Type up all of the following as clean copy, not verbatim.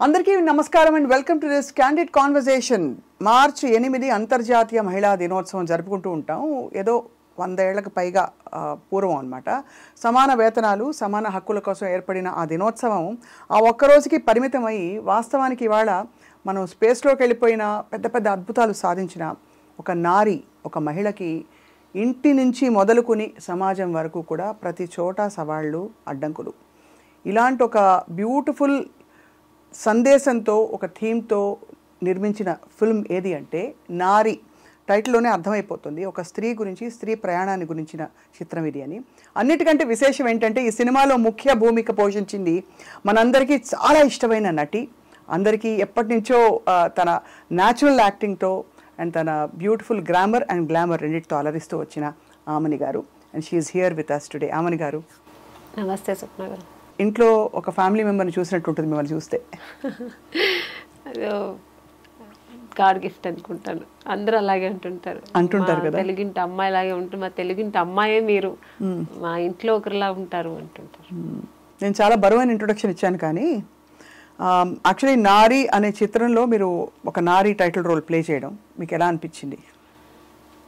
అందరికీ నమస్కారం and welcome to this candid conversation. మార్చి 8 అంతర్జాతీయ మహిళా దినోత్సవం జరుపుకుంటూ ఉంటాం. ఏదో 100 ఏళ్లకు పైగా పూర్వం అనమాట. సమాన వేతనాలు, సమాన హక్కుల కోసం ఏర్పడిన ఆ దినోత్సవం ఆ ఒక్కరోజుకి పరిమితమై వాస్తవానికి ఇవాళ మనం స్పేస్లోకి వెళ్ళిపోయిన పెద్ద పెద్ద అద్భుతాలు సాధించిన ఒక నారి, ఒక మహిళకి ఇంటి నుంచి మొదలుకొని సమాజం వరకు కూడా ప్రతి చోట సవాళ్ళు, అడ్డంకులు. ఇలాంటి ఒక బ్యూటిఫుల్ సందేశంతో, ఒక థీమ్తో నిర్మించిన ఫిల్మ్ ఏది అంటే నారి. టైటిల్లోనే అర్థమైపోతుంది, ఒక స్త్రీ గురించి, స్త్రీ ప్రయాణాన్ని గురించిన చిత్రం ఇది అని. అన్నిటికంటే విశేషం ఏంటంటే ఈ సినిమాలో ముఖ్య భూమిక పోషించింది మనందరికీ చాలా ఇష్టమైన నటి, అందరికీ ఎప్పటి నుంచో తన న్యాచురల్ యాక్టింగ్తో అండ్ తన బ్యూటిఫుల్ గ్రామర్ అండ్ గ్లామర్ రెండింటితో అలరిస్తూ వచ్చిన Amani garu. And she is here with us today. Amani garu, నమస్తే స్వప్న గారు. ఇంట్లో ఒక ఫ్యామిలీ మెంబర్ని చూసినట్టు ఉంటుంది మిమ్మల్ని చూస్తే. గాడ్ గిఫ్ట్ అనుకుంటాను. అందరూ అలాగే అంటుంటారు కదా, తెలుగింటి అమ్మాయి లాగే ఉంటుంది, మా తెలుగింటి అమ్మాయే మీరు, మా ఇంట్లో ఒకరిలా ఉంటారు అంటుంటారు. నేను చాలా బరువైన ఇంట్రొడక్షన్ ఇచ్చాను, కానీ యాక్చువల్లీ నారి అనే చిత్రంలో మీరు ఒక నారి టైటిల్ రోల్ ప్లే చేయడం మీకు ఎలా అనిపించింది?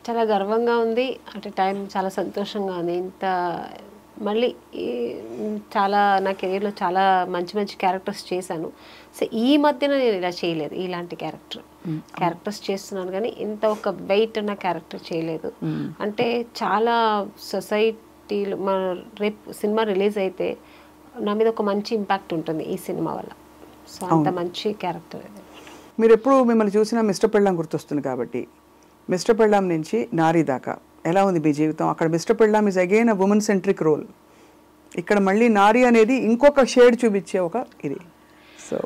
చాలా గర్వంగా ఉంది, అంటే టైం చాలా సంతోషంగా ఉంది. ఇంత మళ్ళీ చాలా నా కెరీర్లో చాలా మంచి మంచి క్యారెక్టర్స్ చేశాను. సో ఈ మధ్యన నేను ఇలా చేయలేదు, ఇలాంటి క్యారెక్టర్స్ చేస్తున్నాను, కానీ ఇంత ఒక వెయిట్ అన్న క్యారెక్టర్ చేయలేదు. అంటే చాలా సొసైటీలో రేపు సినిమా రిలీజ్ అయితే నా మీద ఒక మంచి ఇంపాక్ట్ ఉంటుంది ఈ సినిమా వల్ల. సో అంత మంచి క్యారెక్టర్. మీరు ఎప్పుడు మిమ్మల్ని చూసినా మిస్టర్ పెళ్ళాం గుర్తొస్తుంది, కాబట్టి మిస్టర్ పెళ్ళాం నుంచి నారి దాకా ఎలా ఉంది మీ జీవితం? అక్కడ Mister Pellam is again a women centric role, ఇక్కడ మళ్ళీ నారి అనేది ఇంకొక షేడ్ చూపించే ఒక ఇది. సో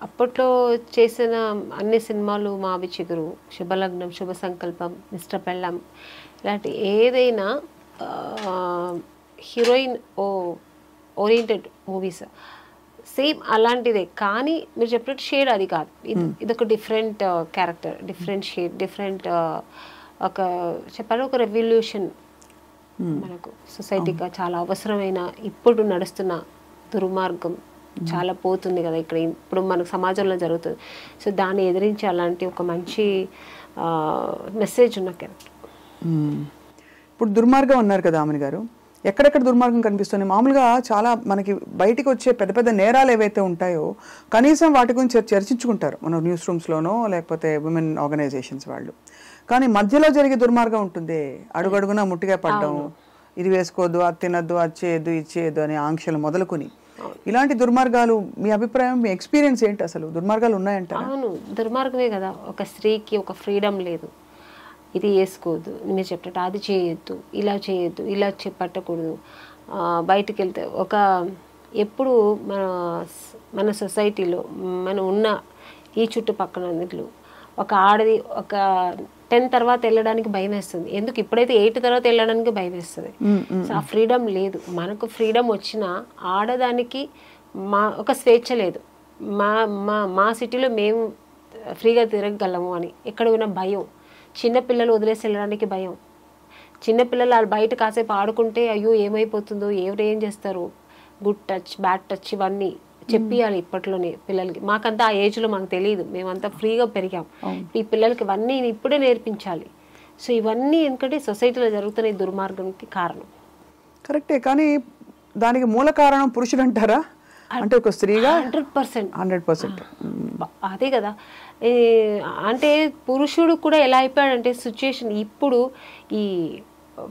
అప్పట్లో చేసిన అన్ని సినిమాలు మావి చిగురు, శుభలగ్నం, శుభ సంకల్పం, మిస్టర్ పెళ్ళాం, ఇలాంటి ఏదైనా హీరోయిన్ ఓరియంటెడ్ మూవీస్ సేమ్ అలాంటిదే, కానీ మీరు చెప్పినట్టు షేడ్ అది కాదు. ఇదొక different character, different shade, different ఒక చెప్పాలి ఒక రెవల్యూషన్ మనకు సొసైటీగా చాలా అవసరమైన. ఇప్పుడు నడుస్తున్న దుర్మార్గం చాలా పోతుంది కదా ఇక్కడ, ఇప్పుడు మనకు సమాజంలో జరుగుతుంది. సో దాన్ని ఎదిరించి అలాంటి ఒక మంచి మెసేజ్ ఉన్న క్యారెక్టర్. ఇప్పుడు దుర్మార్గం అన్నారు కదా ఆమెని గారు, ఎక్కడెక్కడ దుర్మార్గం కనిపిస్తుంది? మామూలుగా చాలా మనకి బయటికి వచ్చే పెద్ద పెద్ద నేరాలు ఏవైతే ఉంటాయో కనీసం వాటి గురించి చర్చించుకుంటారు మన న్యూస్ రూమ్స్లోనో లేకపోతే విమెన్ ఆర్గనైజేషన్స్ వాళ్ళు, కానీ మధ్యలో జరిగే దుర్మార్గం ఉంటుంది. అడుగడుగునా ముట్టిగా పడ్డం, ఇది వేసుకోవద్దు, అది తినద్దు, అది చేయొద్దు, ఇది చేయొద్దు అనే ఆంక్షలు మొదలుకొని ఇలాంటి దుర్మార్గాలు. మీ అభిప్రాయం, మీ ఎక్స్పీరియన్స్ ఏంటి? అసలు దుర్మార్గాలు ఉన్నాయంట? అవును, దుర్మార్గమే కదా. ఒక స్త్రీకి ఒక ఫ్రీడమ్ లేదు, ఇది వేసుకోవద్దు, మీరు చెప్పినట్టు అది చేయొద్దు, ఇలా చేయొద్దు, ఇలా పట్టకూడదు. బయటికి వెళ్తే ఒక ఎప్పుడు మన సొసైటీలో మనం ఉన్న ఈ చుట్టుపక్కల అన్నిట్లో ఒక ఆడది ఒక 10 తర్వాత వెళ్ళడానికి భయం వేస్తుంది. ఎందుకు? ఇప్పుడైతే 8 తర్వాత వెళ్ళడానికి భయం వేస్తుంది. సో ఆ ఫ్రీడమ్ లేదు. మనకు ఫ్రీడమ్ వచ్చినా ఆడదానికి ఒక స్వేచ్ఛ లేదు. మా సిటీలో మేము ఫ్రీగా తిరగగలము అని ఎక్కడ ఉన్న భయం. చిన్నపిల్లలు వదిలేసి వెళ్ళడానికి భయం. చిన్నపిల్లలు వాళ్ళు బయట కాసేపు ఆడుకుంటే అయ్యో ఏమైపోతుందో, ఎవరు ఏం చేస్తారు, గుడ్ టచ్, బ్యాడ్ టచ్, ఇవన్నీ చెప్పియాలి ఇప్పట్లోనే పిల్లలకి. మాకంతా ఆ ఏజ్లో మాకు తెలియదు, మేమంతా ఫ్రీగా పెరిగాం. ఈ పిల్లలకి ఇవన్నీ ఇప్పుడే నేర్పించాలి. సో ఇవన్నీ ఎందుకంటే సొసైటీలో జరుగుతున్న ఈ దుర్మార్గంకి కారణం. కరెక్టే, కానీ దానికి మూల కారణం పురుషుడు అంటారా? అంటే ఒక స్త్రీగా 100% అదే కదా. అంటే పురుషుడు కూడా ఎలా అయిపోయాడంటే సిచ్యుయేషన్, ఇప్పుడు ఈ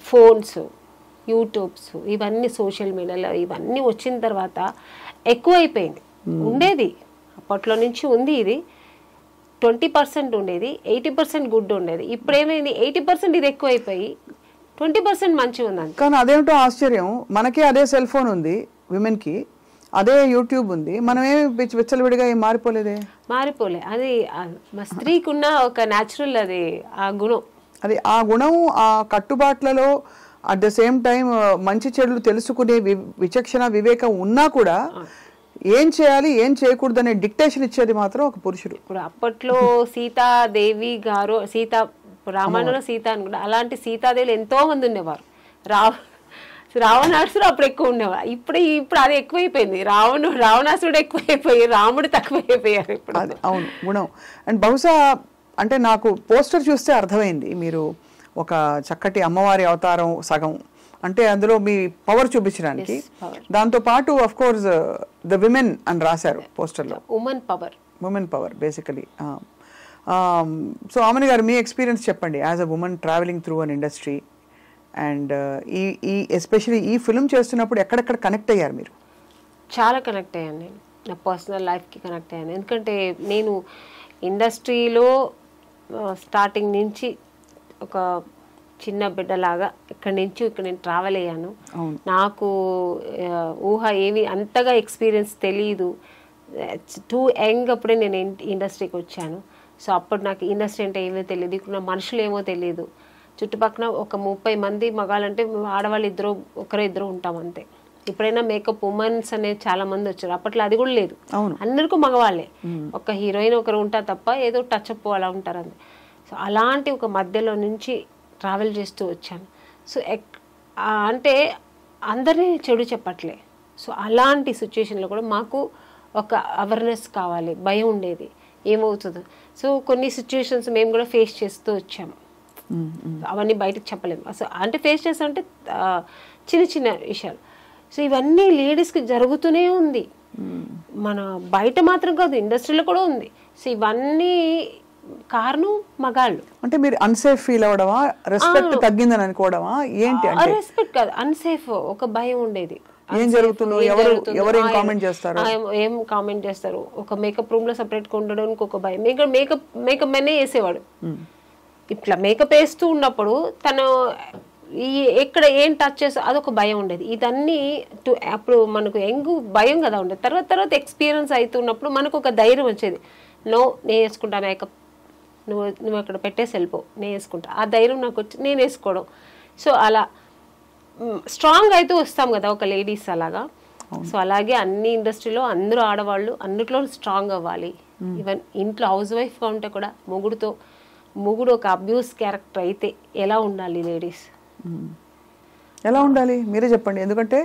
ఫోన్స్, యూట్యూబ్స్, ఇవన్నీ సోషల్ మీడియాలో ఇవన్నీ వచ్చిన తర్వాత ఎక్కువ అయిపోయింది. ఉండేది అప్పట్లో నుంచి ఉంది, ఇది 20% ఉండేది, 80% గుడ్ ఉండేది. ఇప్పుడు ఏమైంది, 80% ఇది ఎక్కువ అయిపోయి 20% మంచిగా ఉందండి. కానీ అదేమిటో ఆశ్చర్యం, మనకి అదే సెల్ ఫోన్ ఉంది, విమెన్కి అదే యూట్యూబ్ ఉంది, మనమేమి విచ్చలవిడిగా ఏం మారిపోలేదే. అది మా స్త్రీకి ఉన్న ఒక న్యాచురల్ అది ఆ గుణం, అది ఆ గుణం, ఆ కట్టుబాట్లలో అట్ ద సేమ్ టైం మంచి చెడులు తెలుసుకునే విచక్షణ, వివేకం ఉన్నా కూడా ఏం చేయాలి ఏం చేయకూడదు అనే డిక్టేషన్ ఇచ్చేది మాత్రం ఒక పురుషుడు. ఇప్పుడు అప్పట్లో సీతాదేవి గారు, రామాయణంలో సీత అనుకుంటా, అలాంటి సీతాదేవులు ఎంతో మంది ఉండేవారు. రావణాసుడు అప్పుడు ఎక్కువ ఉండేవాడు, ఇప్పుడు అది ఎక్కువైపోయింది. రావణాసుడు ఎక్కువైపోయి రాముడు తక్కువైపోయారు ఇప్పుడు. అది అవును గుణం. అండ్ బహుశా అంటే నాకు పోస్టర్ చూస్తే అర్థమైంది, మీరు ఒక చక్కటి అమ్మవారి అవతారం సగం, అంటే అందులో మీ పవర్ చూపించడానికి. దాంతో పాటు ఆఫ్ కోర్స్ ద విమెన్ అని రాశారు పోస్టర్లో, ఉమెన్ పవర్ బేసికలీ. సో ఆమెని గారు మీ ఎక్స్పీరియన్స్ చెప్పండి as a women travelling through an industry, and ఈ ఎస్పెషలీ ఈ ఫిల్మ్ చేస్తున్నప్పుడు ఎక్కడెక్కడ కనెక్ట్ అయ్యారు మీరు? చాలా కనెక్ట్ అయ్యాను నేను, నా పర్సనల్ లైఫ్కి కనెక్ట్ అయ్యాను. ఎందుకంటే నేను ఇండస్ట్రీలో స్టార్టింగ్ నుంచి ఒక చిన్న బిడ్డలాగా ఇక్కడి నుంచి ఇక్కడ నేను ట్రావెల్ అయ్యాను. నాకు ఊహ ఏమి అంతగా ఎక్స్పీరియన్స్ తెలియదు, టూ యంగ్ అప్పుడే నేను ఇండస్ట్రీకి వచ్చాను. సో అప్పుడు నాకు ఇండస్ట్రీ అంటే ఏమో తెలియదు, ఇక్కడ మనుషులు ఏమో తెలియదు. చుట్టుపక్కల ఒక 30 మంది మగాళ్ళంటే ఆడవాళ్ళు ఒకరిద్దరు ఉంటాం అంతే. ఇప్పుడైనా మేకప్ ఉమెన్స్ అనేది చాలా మంది వచ్చారు, అప్పట్లో అది కూడా లేదు, అందరికీ మగవాళ్ళే. ఒక హీరోయిన్ ఒకరు ఉంటారు తప్ప ఏదో టచ్ అప్ అలా ఉంటారు అంతే. సో అలాంటి ఒక మధ్యలో నుంచి ట్రావెల్ చేస్తూ వచ్చాను. సో అంటే అందరినీ చెడు చెప్పట్లే. సో అలాంటి సిచ్యుయేషన్లో కూడా మాకు ఒక అవేర్నెస్ కావాలి, భయం ఉండేది ఏమవుతుందో. సో కొన్ని సిచ్యుయేషన్స్ మేము కూడా ఫేస్ చేస్తూ వచ్చాము, అవన్నీ బయటకు చెప్పలేము. అసలు అంటే ఫేస్ చేస్తామంటే చిన్న చిన్న విషయాలు. సో ఇవన్నీ లేడీస్కి జరుగుతూనే ఉంది, మన బయట మాత్రం కాదు ఇండస్ట్రీలో కూడా ఉంది. సో ఇవన్నీ కారణం మగాళ్ళు. అంటే మీరు అన్సేఫ్ ఫీల్ అవడమా, రెస్పెక్ట్ తగ్గిందని అనుకోవడమా ఏంటి? రెస్పెక్ట్ కాదు, అన్సేఫ్, ఒక భయం ఉండేది. ఏం జరుగుతుందో, ఎవరు ఏం కామెంట్ చేస్తారు, ఒక మేకప్ రూమ్ లో సపరేట్ గా ఉండడానికి ఒక భయం. మేకప్ మెనే వేసేవాడు, ఇట్లా మేకప్ వేస్తూ ఉన్నప్పుడు తను ఎక్కడ ఏం టచ్ చేస్తా అదొక భయం ఉండేది. ఇదన్నీ అప్పుడు మనకు భయం కదా ఉండేది. తర్వాత ఎక్స్పీరియన్స్ అవుతున్నప్పుడు మనకు ఒక ధైర్యం వచ్చేది, నేను వేసుకుంటా మేకప్, నువ్వు అక్కడ పెట్టేసి వెళ్ళిపో, నేను వేసుకుంటా. ఆ ధైర్యం నాకు వచ్చి నేను వేసుకోవడం. సో అలా స్ట్రాంగ్ అయితే వస్తాం కదా ఒక లేడీస్ అలాగా. సో అలాగే అన్ని ఇండస్ట్రీలో అందరూ ఆడవాళ్ళు అన్నిట్లో స్ట్రాంగ్ అవ్వాలి. ఈవెన్ ఇంట్లో హౌస్ వైఫ్గా ఉంటే కూడా మొగుడు ఒక అబ్యూస్ క్యారెక్టర్ అయితే ఎలా ఉండాలి లేడీస్, ఎలా ఉండాలి మీరే చెప్పండి. ఎందుకంటే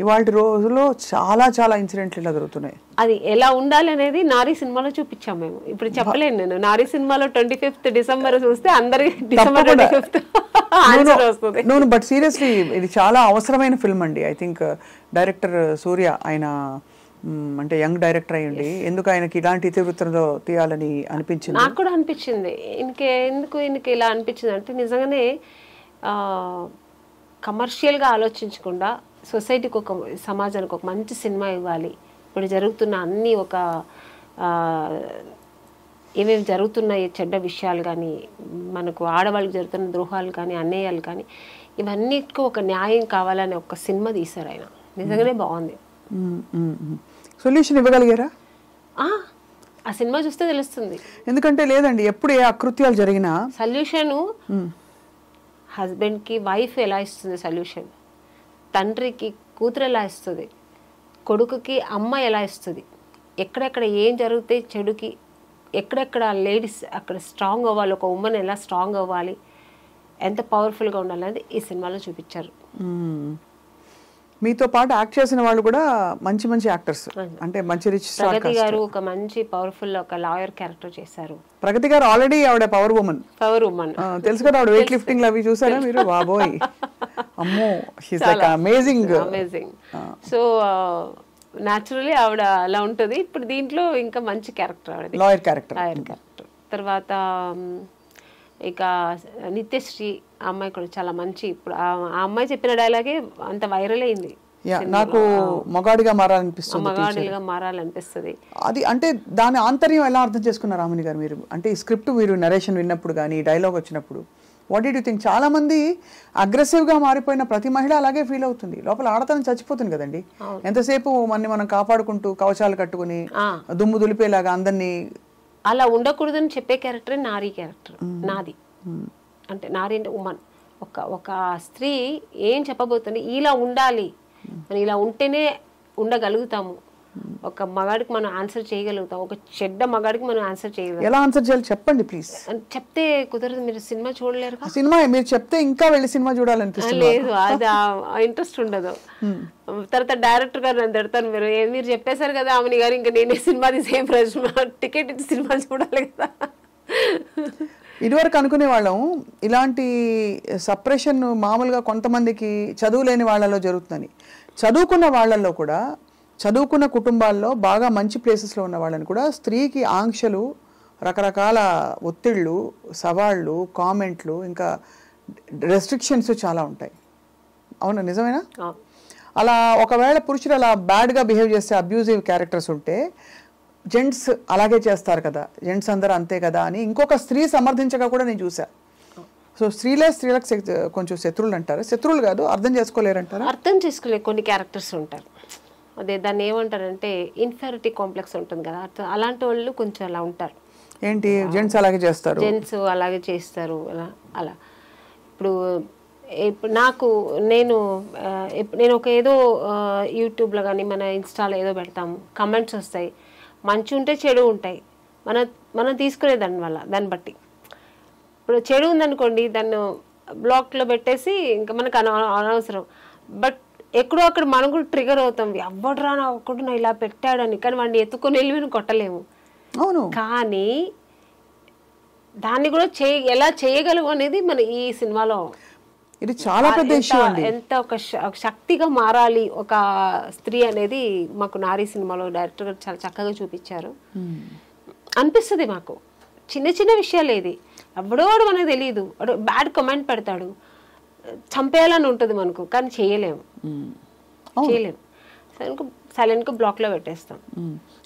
ఇవాళ రోజుల్లో చాలా చాలా ఇన్సిడెంట్లు ఇలా జరుగుతున్నాయి. అది ఎలా ఉండాలి అనేది నారీ సినిమాలో చూపించాం మేము. ఇప్పుడు చెప్పలేను నేను, నారీ సినిమాలో 25th డిసెంబర్ చూస్తే అందరికి డిసెంబర్ 25th వస్తుంది. బట్ సీరియస్లీ ఇది చాలా అవసరమైన ఫిల్మ్ అండి. ఐ థింక్ డైరెక్టర్ సూర్య, ఆయన అంటే యంగ్ డైరెక్టర్ అయ్యండి, ఎందుకు ఆయనకి ఇలాంటి ఇతివృత్తంలో తీయాలని అనిపించింది? నాకు కూడా అనిపించింది. ఎందుకు ఇలా అనిపించింది అంటే నిజంగానే కమర్షియల్గా ఆలోచించకుండా సొసైటీకి సమాజానికి ఒక మంచి సినిమా ఇవ్వాలి. ఇప్పుడు జరుగుతున్న అన్ని ఏమేమి జరుగుతున్నాయి చెడ్డ విషయాలు కానీ, మనకు ఆడవాళ్ళకి జరుగుతున్న ద్రోహాలు కానీ, అన్యాయాలు కానీ, ఇవన్నిటికీ ఒక న్యాయం కావాలని ఒక సినిమా తీశారు ఆయన. నిజంగానే బాగుంది. సొల్యూషన్ ఇవ్వగలిగారా? ఆ సినిమా చూస్తే తెలుస్తుంది. ఎందుకంటే లేదండి, ఎప్పుడు ఏ అకృత్యాలు జరిగినా సొల్యూషను హస్బెండ్కి వైఫ్ ఎలా ఇస్తుంది సొల్యూషన్, తండ్రికి కూతురు ఎలా ఇస్తుంది, కొడుకుకి అమ్మ ఎలా ఇస్తుంది, ఎక్కడెక్కడ ఏం జరిగితే చెడుకి ఎక్కడెక్కడ లేడీస్ అక్కడ స్ట్రాంగ్ అవ్వాలి, ఒక ఉమెన్ ఎలా స్ట్రాంగ్ అవ్వాలి, ఎంత పవర్ఫుల్గా ఉండాలి అనేది ఈ సినిమాలో చూపించారు. మీతో పాటు యాక్ట్ చేసిన వాళ్ళు కూడా మంచి మంచి యాక్టర్స్, అంటే మంచి రిచ్ స్టార్. ప్రగతి గారు ఒక మంచి పవర్ఫుల్ ఒక లాయర్ క్యారెక్టర్ చేశారు. ప్రగతి గారు ఆల్రెడీ ఆవిడ పవర్ ఉమెన్ తెలుసు కదా, ఆవిడ వెయిట్ లిఫ్టింగ్ అవి చూసారా మీరు? బాబోయ్, అమ్మో, she's like amazing. So naturally ఆవిడ అలా ఉంటుంది. ఇప్పుడు దీంట్లో ఇంకా మంచి క్యారెక్టర్ ఆవిడ, లాయర్ క్యారెక్టర్. తర్వాత ఇక నిత్యశ్రీ అమ్మాయి కూడా చాలా మంచి. ఇప్పుడు ఆ అమ్మాయి చెప్పిన డైలాగే అంత వైరల్ అయింది. నాకు మగాడిగా మారాలనిపిస్తుంది. అది అంటే దాని ఆంతర్యం ఎలా అర్థం చేసుకున్నారు రామని గారు మీరు? అంటే ఈ స్క్రిప్ట్ మీరు నరేషన్ విన్నప్పుడు కానీ డైలాగ్ వచ్చినప్పుడు వాట్ డిడ్ యూ థింక్? చాలా మంది అగ్రెసివ్గా మారిపోయిన ప్రతి మహిళ అలాగే ఫీల్ అవుతుంది, లోపల ఆడతనం చచ్చిపోతుంది కదండి. ఎంతసేపు మనం కాపాడుకుంటూ కవచాలు కట్టుకుని దుమ్ము దులిపేలాగా అందరినీ అలా ఉండకూడదని చెప్పే క్యారెక్టర్ నారీ క్యారెక్టర్ నాది. అంటే నారీ అంటే ఉమెన్. ఒక స్త్రీ ఏం చెప్పబోతుంది, ఇలా ఉండాలి, మనం ఇలా ఉంటేనే ఉండగలుగుతాము, ఒక మగాడికి మనం ఆన్సర్ చేయగలుగుతాం, ఒక చెడ్డ మగాడికి మనం ఆన్సర్ చేయగలుగుతాం. ఎలా ఆన్సర్ చేయాలి చెప్పండి ప్లీజ్. చెప్తే కుదరదు, మీరు సినిమా చూడలేరు. సినిమా మీరు చెప్తే ఇంకా వెళ్ళి సినిమా చూడాలనిపిస్తుంది. లేదు, అది ఇంట్రెస్ట్ ఉండదు. తర్వాత డైరెక్టర్ గారు నన్ను తిడతాను, మీరు చెప్పేశారు కదా ఆమెని గారు, ఇంకా నేనే సినిమా తీసే ప్రశ్న, టికెట్ ఇచ్చి సినిమా చూడాలి కదా. ఇదివరకు అనుకునే వాళ్ళం ఇలాంటి సప్రెషన్ మామూలుగా కొంతమందికి చదువు లేని వాళ్ళలో జరుగుతుందని. చదువుకున్న వాళ్ళల్లో కూడా, చదువుకున్న కుటుంబాల్లో బాగా మంచి ప్లేసెస్లో ఉన్న వాళ్ళని కూడా స్త్రీకి ఆంక్షలు, రకరకాల ఒత్తిళ్ళు, సవాళ్ళు, కామెంట్లు, ఇంకా రెస్ట్రిక్షన్స్ చాలా ఉంటాయి. అవునా, నిజమేనా? అలా ఒకవేళ పురుషులు అలా బ్యాడ్గా బిహేవ్ చేస్తే, అబ్యూజివ్ క్యారెక్టర్స్ ఉంటే జెంట్స్ అలాగే చేస్తారు కదా, జెంట్స్ అందరూ అంతే కదా అని ఇంకొక స్త్రీ సమర్థించగా కూడా నేను చూసా. సో స్త్రీలకు కొంచెం శత్రువులు అంటారు. శత్రువులు కాదు, అర్థం చేసుకోలేరంటారు. అర్థం చేసుకోలే కొన్ని క్యారెక్టర్స్ ఉంటారు. అదే దాన్ని ఏమంటారంటే ఇన్ఫెరిటీ కాంప్లెక్స్ ఉంటుంది కదా, అలాంటి వాళ్ళు కొంచెం అలా ఉంటారు. ఏంటి, జెంట్స్ అలాగే చేస్తారు, జెంట్స్ అలాగే చేస్తారు అలా. ఇప్పుడు నేను ఒక ఏదో యూట్యూబ్లో కానీ మన ఇన్స్టాలో ఏదో పెడతాము, కమెంట్స్ వస్తాయి, మంచి ఉంటే చెడు ఉంటాయి, మనం తీసుకునే దాన్ని బట్టి. ఇప్పుడు చెడు ఉందనుకోండి, దాన్ని బ్లాక్లో పెట్టేసి ఇంకా మనకు అనవసరం. బట్ ఎక్కడో అక్కడ మనం కూడా ట్రిగర్ అవుతాం, ఎవడరా నా ఒక్కడు నా ఇలా పెట్టాడని. కానీ వాడిని ఎత్తుకొని వెళ్ళి మనం కొట్టలేము. అవును, కానీ దాన్ని కూడా ఎలా చేయగలము అనేది మన ఈ సినిమాలో ఇది చాలా పెద్ద ఇష్యూ అండి. ఎంత ఒక శక్తిగా మారాలి ఒక స్త్రీ అనేది మాకు నారీ సినిమాలో డైరెక్టర్ గారు చాలా చక్కగా చూపించారు. అనిపిస్తుంది మాకు చిన్న చిన్న విషయాలు, ఏది ఎవడోడు మనకు తెలియదు, బ్యాడ్ కమెంట్ పెడతాడు, చంపేయాలని ఉంటుంది మనకు, కానీ చేయలేము. సైలెంట్ గా బ్లాక్ లో పెట్టేస్తాం.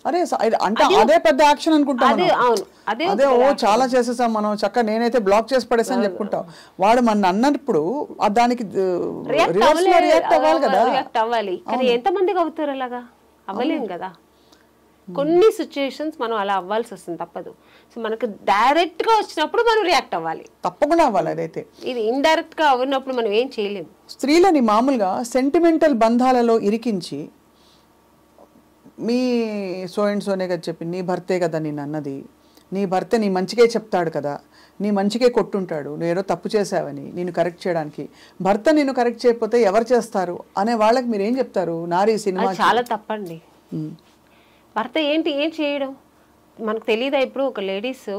అరే అంటే అదే పెద్ద యాక్షన్ అనుకుంటాం. అదే చాలా చేసేసాం మనం, చక్కగా నేనైతే బ్లాక్ చేసి పడేసాను చెప్పుకుంటాం. వాడు మన అన్నప్పుడు దానికి రియాక్ట్ అవ్వాలి. కానీ ఎంతమందికి అవుతారు అలాగా? అవ్వలేం కదా. కొన్ని సిచ్యుయేషన్స్ మనం అలా అవ్వాల్సి వస్తుంది, తప్పదు. సో మనకు డైరెక్ట్ గా వచ్చినప్పుడు మనం రియాక్ట్ అవ్వాలి, తప్పకుండా అవ్వాలి. అదైతే ఇది ఇండైరెక్ట్ గా అవ్వనప్పుడు మనం ఏం చేయలేము. స్త్రీలని మామూలుగా sentimental బంధాలలో ఇరికించి, me so and Soane కదా చెప్పి, నీ భర్తే కదా నేను అన్నది, నీ భర్త నీ మంచిగా చెప్తాడు కదా, నీ మంచిగా కొట్టుంటాడు, నువ్వు ఏదో తప్పు చేసావని నేను కరెక్ట్ చేయడానికి, భర్త నేను కరెక్ట్ చేయకపోతే ఎవరు చేస్తారు అనే వాళ్ళకి మీరు ఏం చెప్తారు? నారీ సినిమా చాలా తప్పండి. భర్త ఏం చేయడం మనకు తెలియదా? ఇప్పుడు ఒక లేడీస్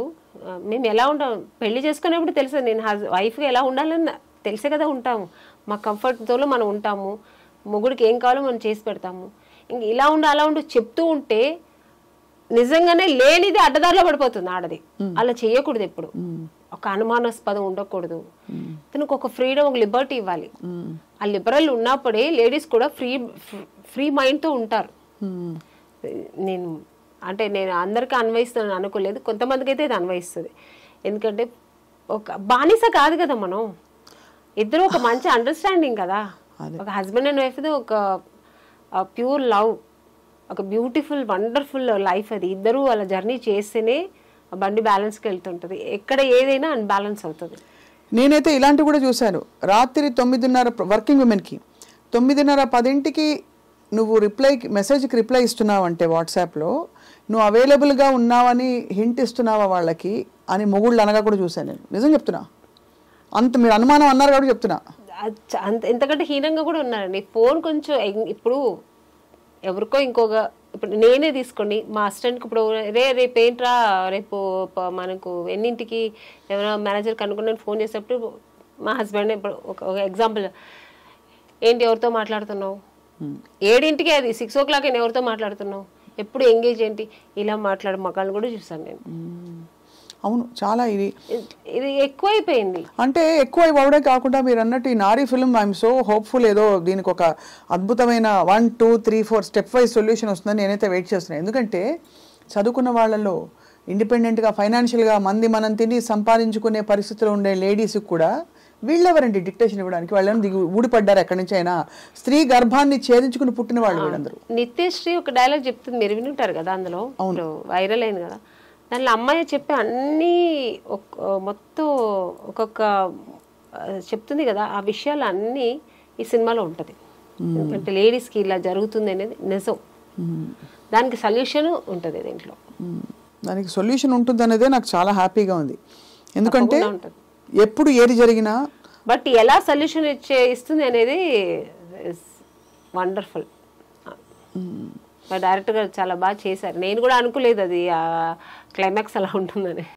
మేము ఎలా ఉంటాం, పెళ్లి చేసుకునేప్పుడు తెలుసు, నేను వైఫ్గా ఎలా ఉండాలని తెలిసే కదా ఉంటాము. మా కంఫర్ట్ జోన్లో మనం ఉంటాము, మొగుడికి ఏం కావాలో మనం చేసి పెడతాము. ఇంక ఇలా ఉండు అలా ఉండు చెప్తూ ఉంటే నిజంగానే లేనిది అడ్డదారిలో పడిపోతుంది ఆడది. అలా చేయకూడదు, ఎప్పుడు ఒక అనుమానాస్పదం ఉండకూడదు. తనకు ఒక ఫ్రీడమ్, ఒక లిబర్టీ ఇవ్వాలి. ఆ లిబరల్ ఉన్నప్పుడే లేడీస్ కూడా ఫ్రీ మైండ్తో ఉంటారు. నేను అందరికీ అన్వయిస్తాను అనుకోలేదు, కొంతమందికి అయితే ఇది అన్వయిస్తుంది. ఎందుకంటే ఒక బానిస కాదు కదా మనం, ఇద్దరు ఒక మంచి అండర్స్టాండింగ్ కదా. ఒక హస్బెండ్ అండ్ వైఫ్ ఒక ప్యూర్ లవ్, ఒక బ్యూటిఫుల్ వండర్ఫుల్ లైఫ్. అది ఇద్దరు అలా జర్నీ చేస్తేనే బండి బ్యాలెన్స్కి వెళ్తుంటుంది. ఎక్కడ ఏదైనా అన్బ్యాలెన్స్ అవుతుంది. నేనైతే ఇలాంటివి కూడా చూశాను. రాత్రి 9:30 వర్కింగ్ ఉమెన్కి 9:30, 10కి నువ్వు మెసేజ్కి రిప్లై ఇస్తున్నావు అంటే వాట్సాప్లో నువ్వు అవైలబుల్గా ఉన్నావని హింట్ ఇస్తున్నావా వాళ్ళకి అని మొగుళ్ళు అనగా కూడా చూశాను నేను. నిజం చెప్తున్నా, అంత మీరు అనుమానం అన్నారు కాబట్టి చెప్తున్నా. ఎంతకంటే హీనంగా కూడా ఉన్నారండి. ఫోన్ కొంచెం ఇప్పుడు ఎవరికో ఇప్పుడు నేనే తీసుకోండి, మా అసిస్టెంట్కి ఇప్పుడు రేపు ఏంట్రా, రేపు మనకు ఎన్నింటికి ఏమైనా మేనేజర్ కనుక్కుని ఫోన్ చేసేటప్పుడు మా హస్బెండ్ ఇప్పుడు ఒక ఎగ్జాంపుల్, ఏంటి ఎవరితో మాట్లాడుతున్నావు, 7ంటికి అది 6 o'clock ఎవరితో మాట్లాడుతున్నావు, ఎప్పుడు ఎంగేజ్ ఏంటి, ఇలా మాట్లాడే మగాళ్ళని కూడా చూసాను నేను. అవును, చాలా ఇది ఎక్కువైపోయింది. అంటే ఎక్కువ అవడే కాకుండా మీరు అన్నట్టు ఈ నారీ ఫిల్మ్ ఐఎమ్ సో హోప్ఫుల్, ఏదో దీనికి ఒక అద్భుతమైన 1, 2, 3, 4 స్టెప్ వైజ్ సొల్యూషన్ వస్తుందని నేనైతే వెయిట్ చేస్తున్నాను. ఎందుకంటే చదువుకున్న వాళ్ళలో ఇండిపెండెంట్గా ఫైనాన్షియల్గా మనం తిని సంపాదించుకునే పరిస్థితిలో ఉండే లేడీస్కి కూడా వీళ్ళెవరండి డిక్టేషన్ ఇవ్వడానికి? వాళ్ళని ఊడిపడ్డారు ఎక్కడి నుంచి అయినా. స్త్రీ గర్భాన్ని ఛేదించుకుని పుట్టిన వాళ్ళు వీళ్ళందరూ. నిత్యశ్రీ ఒక డైలాగ్ చెప్తుంది, మీరు వినుంటారు కదా, అందులో వైరల్ అయింది కదా. దానిలో అమ్మాయి చెప్పే అన్నీ మొత్తం ఒక్కొక్క చెప్తుంది కదా, ఆ విషయాలు అన్నీ ఈ సినిమాలో ఉంటుంది. ఎందుకంటే లేడీస్కి ఇలా జరుగుతుంది అనేది నిజం. దానికి సొల్యూషన్ ఉంటుంది దీంట్లో. దానికి సొల్యూషన్ ఉంటుంది అనేదే నాకు చాలా హ్యాపీగా ఉంది. ఎందుకంటే ఎప్పుడు ఏది జరిగినా బట్ ఎలా సొల్యూషన్ ఇస్తుంది అనేది వండర్ఫుల్. డైరెక్ట్గా చాలా బాగా చేశారు. నేను కూడా అనుకోలేదు అది క్లైమాక్స్ అలా ఉంటుందని.